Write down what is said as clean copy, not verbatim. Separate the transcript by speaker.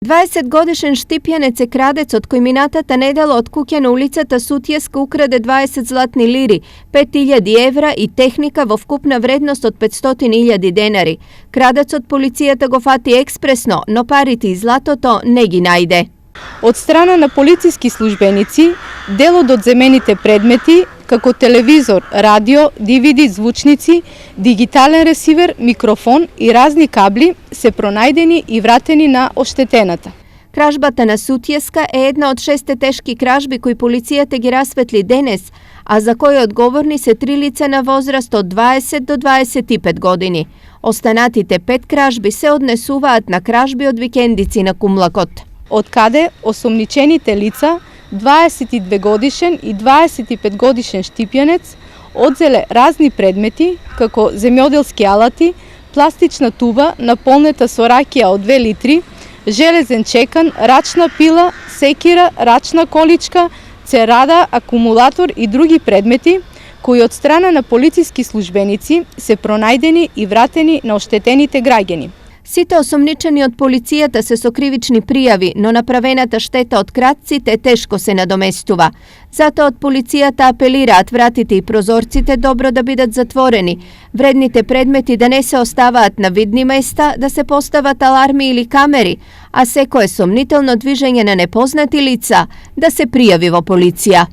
Speaker 1: 20-годишен Štipjanec je kradec od kojminatata nedalo od Kukjana ulicata Sutjeska ukrade 20 zlatni liri, 5.000 evra i tehnika vo vkupna vrednost od 500.000 denari. Kradac od policijata go fati ekspresno, no pariti i zlato to не ги најде.
Speaker 2: Od strana na policijski službenici, dел од одземените предмети, како телевизор, радио, DVD звучници, дигитален ресивер, микрофон и разни кабли се пронајдени и вратени на оштетената.
Speaker 1: Кражбата на Sutjeska е една од 6 тешки кражби кои полицијата ги расветли денес, а за кои одговорни се 3 лица на возраст од 20 до 25 години. Останатите 5 кражби се однесуваат на кражби од викендици на Кумлакот.
Speaker 2: Од каде осомничените лица, 22 годишен и 25 годишен Štipjanec, одзеле разни предмети, како земјоделски алати, пластична туба наполнета со ракија од 2 литри, железен чекан, рачна пила, секира, рачна количка, церада, акумулатор и други предмети, кои од страна на полициски службеници се пронајдени и вратени на оштетените граѓани.
Speaker 1: Сите осомничени од полицијата се со кривични пријави, но направената штета од крадците тешко се надоместува. Затоа од полицијата апелираат вратите и прозорците добро да бидат затворени, вредните предмети да не се оставаат на видни места, да се постават аларми или камери, а секое сомнително движење на непознати лица да се пријави во полиција.